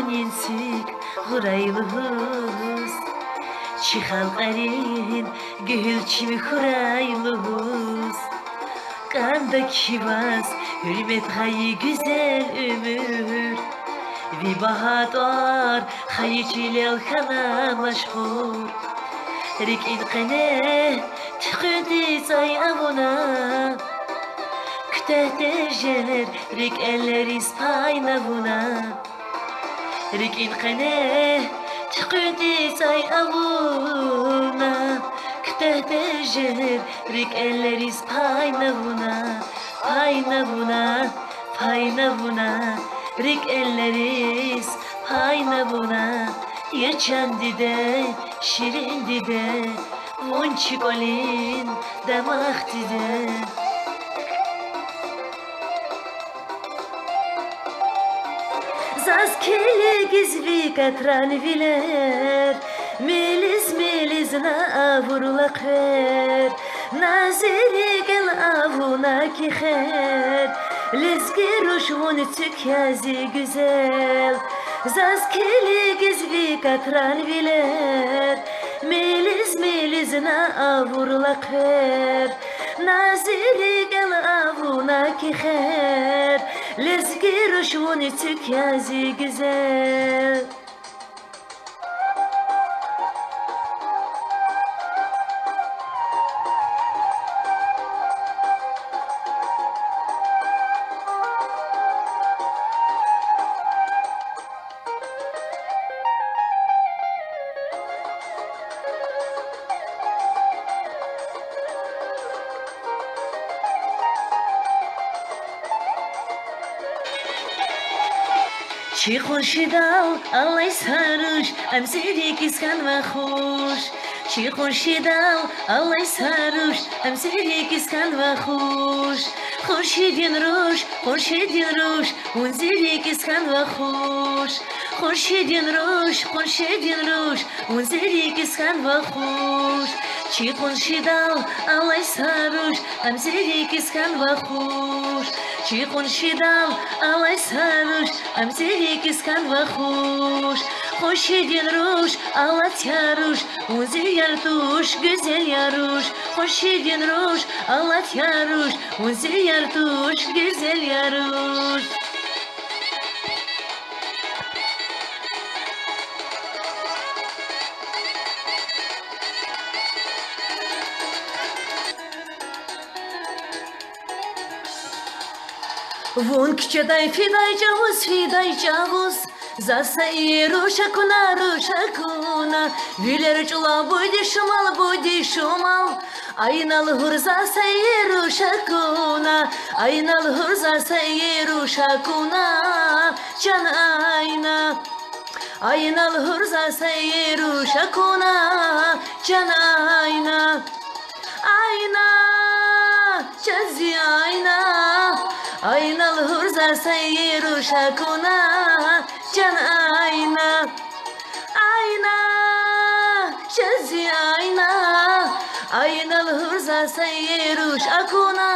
Ninsik huraylığız Çıxal qarin gülçimi huraylığız Qanda kivas hürmet hayı güzel ömür Vi bahadar hayı çilel kana maşhur Rik in qane tüqündi say avuna Kütehte jer rik eller ispayna buna Rik in qane tüqündi say avuna Kütehte jer rik eller ispayna buna Payna buna, payna buna Rik elleriz payna buna Yaşandı de, şirindi de Vonçik olin damaktı de Zaz kele gizli katran viler Meliz meliz na avurlakher Nazeri gel avuna ki kher Lezgi ruşvun tükazi güzel Zaz kele gizli katran viler Meliz meliz na avurlakher Nazeri gel avuna ki kher Lezgi ruşvun tükazi güzel Çi xurşidal allay sarış Emserik iskan ve xoş Çi xurşidal allay sarış Emserik iskan ve xoş Xurşidin ruş Unzerik iskan ve xoş Xurşidin ruş Unzerik iskan ve xoş Çi xurşidal allay sarış Emserik iskan ve xoş Çi xurşidal allay sarış Emserik iskan ve xoş Xoşidin ruş allat yaruş Unze yartuş güzel yaruş Xoşidin ruş allat yaruş Unze yartuş güzel yaruş Вон кчедай фидай джавус Засаи рушакуна Вилер чула буди шумал Айнал хур засаи рушакуна Айнал хур засаи рушакуна Чан айна Айнал хур засаи рушакуна Чан айна Ayna, çazi ayna Aynal hurza sayır uşakuna Can ayna Ayna, çazi ayna Aynal hurza sayır uşakuna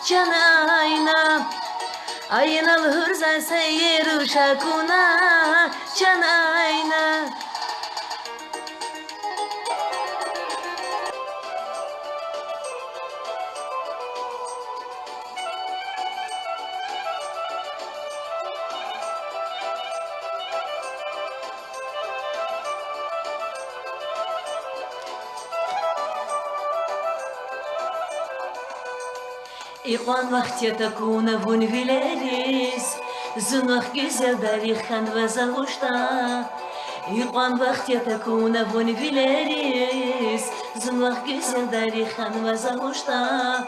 Can ayna Aynal hurza sayır uşakuna Can ayna İkvan vakti takuna vun vileriz Zunah güzel darihan ve zavuşta İkvan vakti takuna vun vileriz Zunah güzel darihan ve zavuşta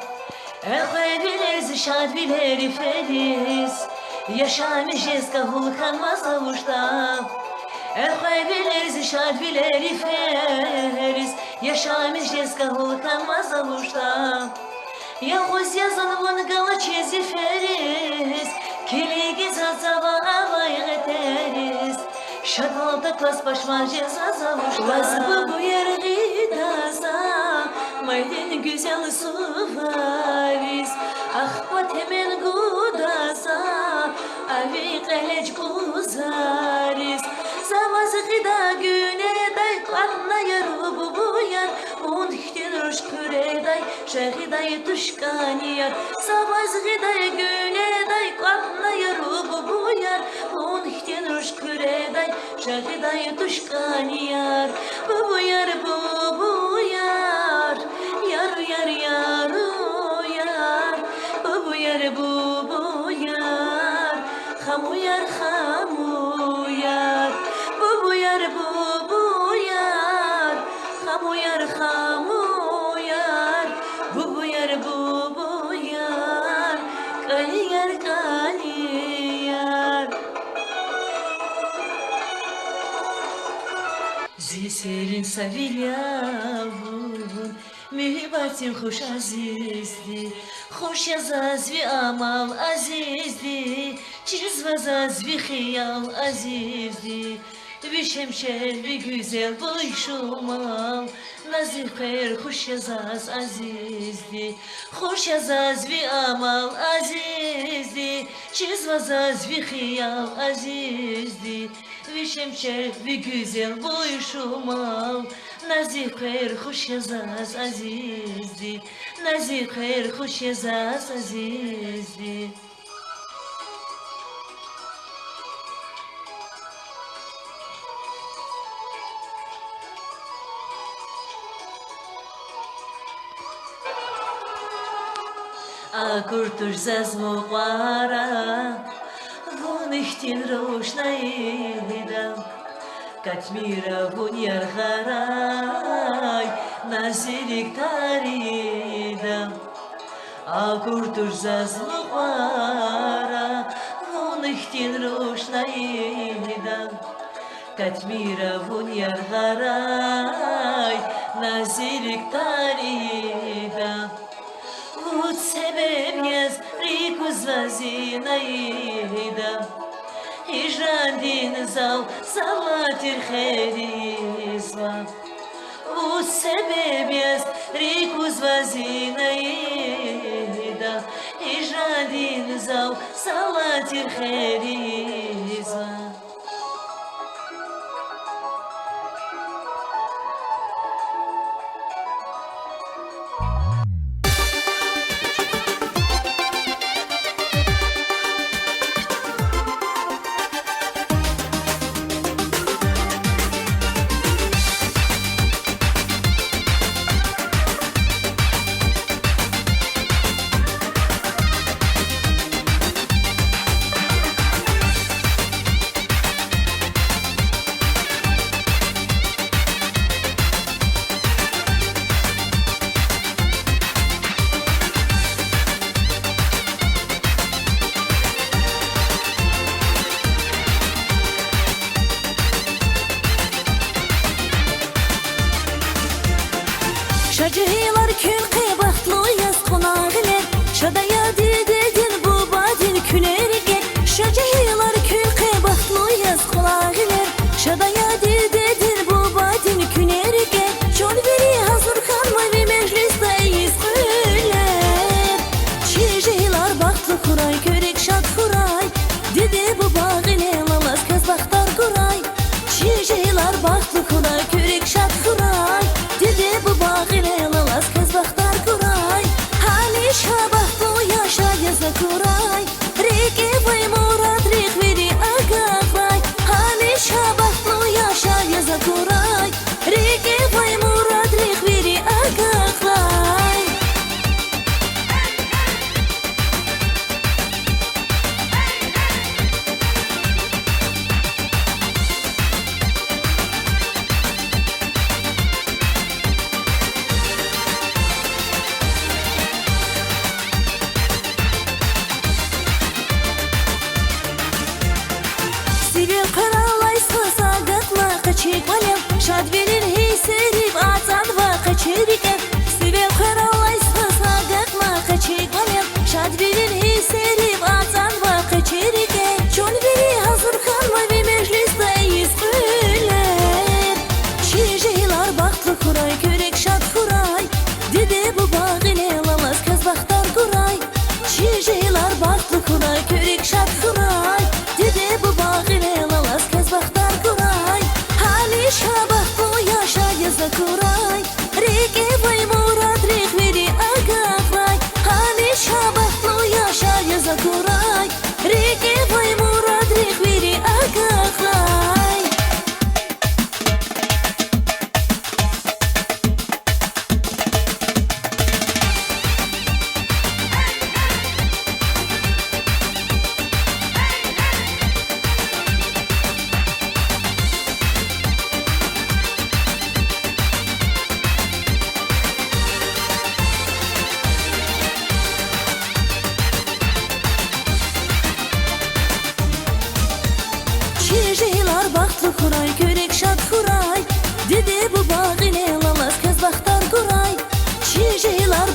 Elkhay vileriz şad vileri feriz Yaşamışız kahulkan ve zavuşta Elkhay vileriz şad vileri feriz Yaşamışız kahulkan ve zavuşta Yalnız yazan vın galaçezi feriz Kelegi zazava avay geteriz Şadalda klas başman ceza zavuş Vazbı bu yergi daza Maydin güzel suvariz Ahbat hemen gudasa Avi qelec guzar küreday şehiday tuşkaniyar sabaz giday güneday katnayar bu yar on ihtinuş küreday şehiday tuşkaniyar bu yar yar yar yar yar bu yar bu yar hamu yar hamu yar bu yar bu yar hamu yar hamu yar bu yar bu yar kali yar kali yar Ziserin savilyavun mühibatin hoş azizdi Hoş yazazvi amal azizdi Çizvazazvi hiyal azizdi Bir şemşer bir güzel boyşumal Nazifler hoş yazaz azizdi Hoş yazazvi amal azizdi Çizvazazvi hiyal azizdi Bir şemşer bir güzel boyşumal Nazifler hoş yazaz azizdi Nazifler hoş yazaz azizdi Kurtuş zazmuqara Vun ihtin roşnaydam Katmira vun yargharay Nazirik taridam Kurtuş zazmuqara Vun ihtin roşnaydam Katmira vun yargharay Nazirik taridam Вот себеб яз рикуз вазинаидам И жандин зал салатир херизма Вот себеб яз рикуз вазинаидам И жандин зал салатир херизма Şacılar külke baxtlı yaz qonağılar Şadaya dedin bu badin külerge Şacılar külke baxtlı yaz qonağılar Şadaya dedin bu badin külerge Çol biri hazır xanma ve meclisteyiz güler Şacılar baxtlı kuray körek şad kuray Dede bu bağıle lalas kız baxtar kuray Şacılar baxtlı kuray körek şad kuray Dede bu bağıle lalas kız baxtar kuray Hali şabah bu yaşa yazı kuray Reki vay murad rik veri agavay Hali şabah bu yaşa yazı kuray Reki vay murad rik veri agavay Şad verir heyserib azan va qaçırıqı Sibel qaralay sasagaqma qaçıqalım Şad verir heyserib azan va qaçırıqı Çol veri hazır xanma ve meclisteyiz güler Şijelar baxtlı kuray körek şad kuray Dede bu bağıle lalas kız baxtar kuray Şijelar baxtlı kuray körek şad kuray Dede bu bağıle lalas kız baxtar kuray Hali şabah bu yaşa yazı kuray Reki vay murad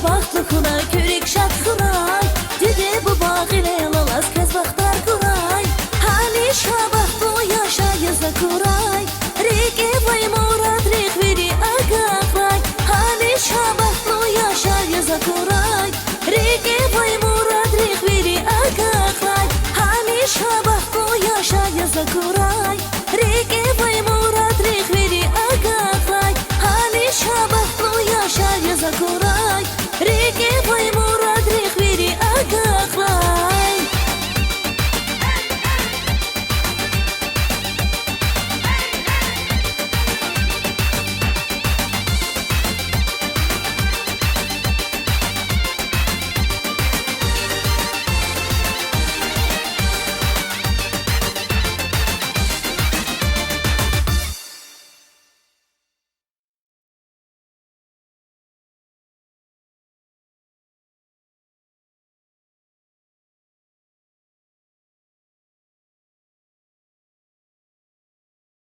baxtlıqla